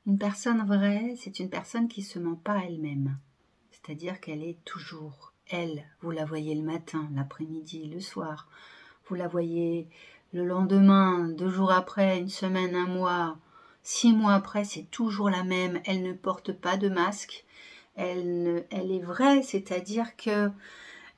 Une personne vraie, c'est une personne qui ne se ment pas à elle-même. C'est-à-dire qu'elle est toujours elle. Vous la voyez le matin, l'après-midi, le soir. Vous la voyez le lendemain, 2 jours après, 1 semaine, 1 mois, 6 mois après, c'est toujours la même. Elle ne porte pas de masque. Elle est vraie, c'est-à-dire que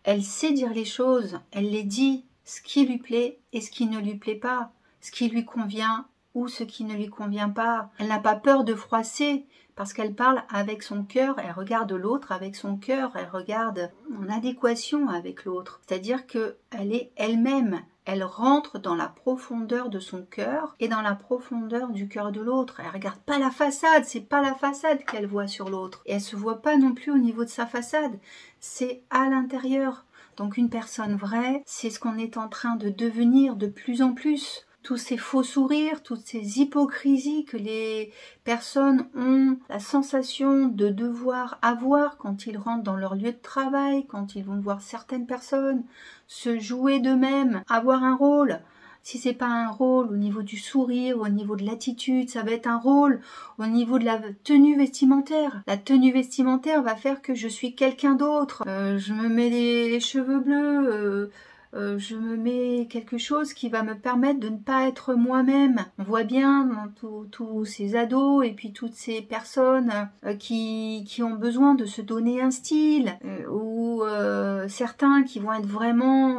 elle sait dire les choses. Elle les dit, ce qui lui plaît et ce qui ne lui plaît pas, ce qui lui convient ou ce qui ne lui convient pas. Elle n'a pas peur de froisser parce qu'elle parle avec son cœur, elle regarde l'autre avec son cœur, elle regarde en adéquation avec l'autre. C'est-à-dire qu'elle est elle-même. Elle rentre dans la profondeur de son cœur et dans la profondeur du cœur de l'autre. Elle regarde pas la façade, c'est pas la façade qu'elle voit sur l'autre. Et elle se voit pas non plus au niveau de sa façade, c'est à l'intérieur. Donc une personne vraie, c'est ce qu'on est en train de devenir de plus en plus. Tous ces faux sourires, toutes ces hypocrisies que les personnes ont la sensation de devoir avoir quand ils rentrent dans leur lieu de travail, quand ils vont voir certaines personnes se jouer d'eux-mêmes, avoir un rôle. Si c'est pas un rôle au niveau du sourire, au niveau de l'attitude, ça va être un rôle au niveau de la tenue vestimentaire. La tenue vestimentaire va faire que je suis quelqu'un d'autre. Je me mets les cheveux bleus, je me mets quelque chose qui va me permettre de ne pas être moi-même. On voit bien dans tous ces ados et puis toutes ces personnes qui ont besoin de se donner un style, ou certains qui vont être vraiment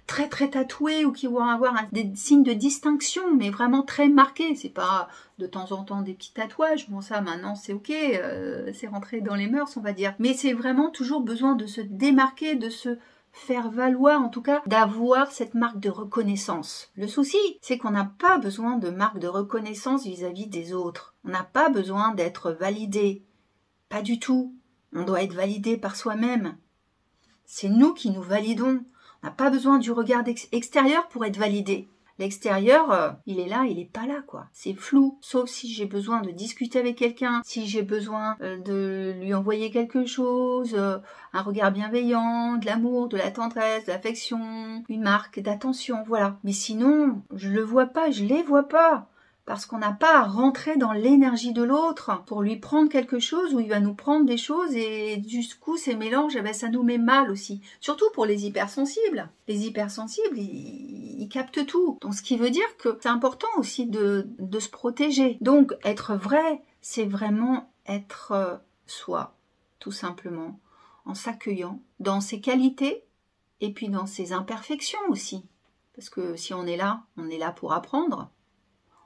très très tatoués ou qui vont avoir des signes de distinction, mais vraiment très marqués. C'est pas de temps en temps des petits tatouages, bon ça maintenant c'est ok, c'est rentré dans les mœurs on va dire, mais c'est vraiment toujours besoin de se démarquer, de se faire valoir, en tout cas, d'avoir cette marque de reconnaissance. Le souci, c'est qu'on n'a pas besoin de marque de reconnaissance vis-à-vis des autres. On n'a pas besoin d'être validé. Pas du tout. On doit être validé par soi-même. C'est nous qui nous validons. On n'a pas besoin du regard extérieur pour être validé. L'extérieur, il est là, il est pas là, quoi. C'est flou, sauf si j'ai besoin de discuter avec quelqu'un, si j'ai besoin de lui envoyer quelque chose, un regard bienveillant, de l'amour, de la tendresse, de l'affection, une marque d'attention, voilà. Mais sinon, je le vois pas, je les vois pas. Parce qu'on n'a pas à rentrer dans l'énergie de l'autre pour lui prendre quelque chose ou il va nous prendre des choses et du coup ces mélanges, eh ben, ça nous met mal aussi. Surtout pour les hypersensibles. Les hypersensibles, ils captent tout. Donc ce qui veut dire que c'est important aussi de se protéger. Donc être vrai, c'est vraiment être soi, tout simplement, en s'accueillant dans ses qualités et puis dans ses imperfections aussi. Parce que si on est là pour apprendre.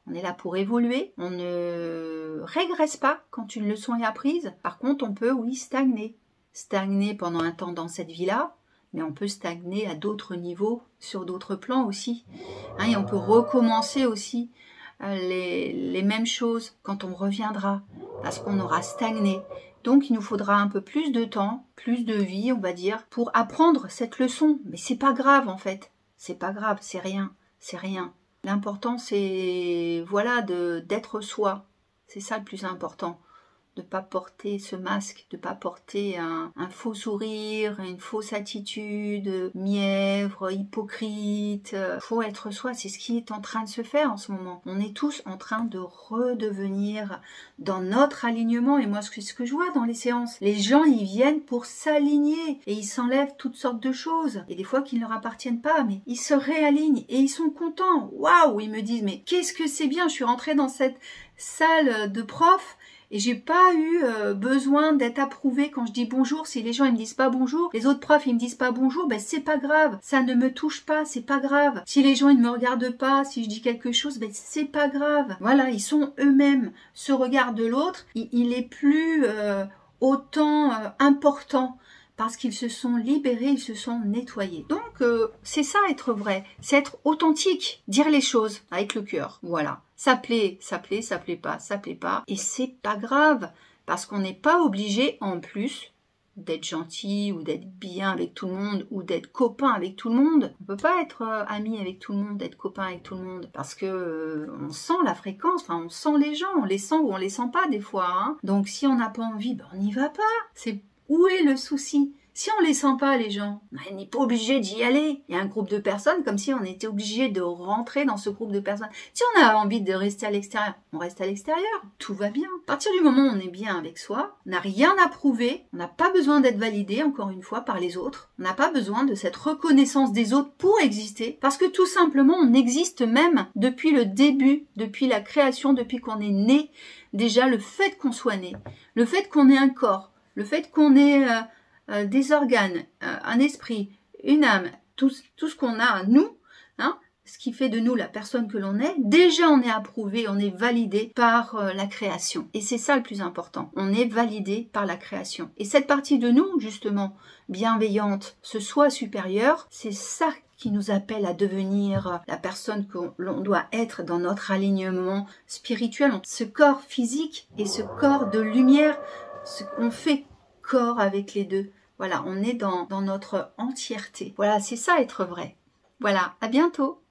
On est là pour évoluer, on ne régresse pas quand une leçon est apprise. Par contre, on peut, oui, stagner. Stagner pendant un temps dans cette vie-là, mais on peut stagner à d'autres niveaux, sur d'autres plans aussi. Et on peut recommencer aussi les mêmes choses quand on reviendra, parce qu'on aura stagné. Donc, il nous faudra un peu plus de temps, plus de vie, on va dire, pour apprendre cette leçon. Mais c'est pas grave, en fait. C'est pas grave, c'est rien, c'est rien. L'important, c'est voilà d'être soi. C'est ça le plus important. De ne pas porter ce masque, de ne pas porter un faux sourire, une fausse attitude, mièvre, hypocrite. Faut être soi, c'est ce qui est en train de se faire en ce moment. On est tous en train de redevenir dans notre alignement. Et moi, c'est ce que je vois dans les séances. Les gens, ils viennent pour s'aligner et ils s'enlèvent toutes sortes de choses. Et des fois qui ne leur appartiennent pas, mais ils se réalignent et ils sont contents. Waouh, ils me disent, mais qu'est-ce que c'est bien, je suis rentrée dans cette salle de prof. Et j'ai pas eu besoin d'être approuvée quand je dis bonjour. Si les gens ils me disent pas bonjour, les autres profs ils me disent pas bonjour, ben c'est pas grave. Ça ne me touche pas, c'est pas grave. Si les gens ils ne me regardent pas, si je dis quelque chose, ben c'est pas grave. Voilà, ils sont eux-mêmes. Ce regard de l'autre, il est plus autant important. Parce qu'ils se sont libérés, ils se sont nettoyés. Donc, c'est ça être vrai. C'est être authentique. Dire les choses avec le cœur. Voilà. Ça plaît, ça plaît, ça plaît pas, ça plaît pas. Et c'est pas grave. Parce qu'on n'est pas obligé, en plus, d'être gentil ou d'être bien avec tout le monde ou d'être copain avec tout le monde. On peut pas être ami avec tout le monde, être copain avec tout le monde. Parce que on sent la fréquence, enfin on sent les gens. On les sent ou on les sent pas des fois. Hein. Donc, si on n'a pas envie, ben, on n'y va pas. Où est le souci? Si on les sent pas, les gens, on n'est pas obligé d'y aller. Il y a un groupe de personnes comme si on était obligé de rentrer dans ce groupe de personnes. Si on a envie de rester à l'extérieur, on reste à l'extérieur. Tout va bien. À partir du moment où on est bien avec soi, on n'a rien à prouver, on n'a pas besoin d'être validé, encore une fois, par les autres. On n'a pas besoin de cette reconnaissance des autres pour exister. Parce que tout simplement, on existe même depuis le début, depuis la création, depuis qu'on est né. Déjà, le fait qu'on soit né, le fait qu'on ait un corps, le fait qu'on ait des organes, un esprit, une âme, tout ce qu'on a à nous, hein, ce qui fait de nous la personne que l'on est, déjà on est approuvé, on est validé par la création. Et c'est ça le plus important, on est validé par la création. Et cette partie de nous, justement, bienveillante, ce soi supérieur, c'est ça qui nous appelle à devenir la personne que l'on doit être dans notre alignement spirituel. Ce corps physique et ce corps de lumière, on fait corps avec les deux. Voilà, on est dans notre entièreté. Voilà, c'est ça être vrai. Voilà, à bientôt.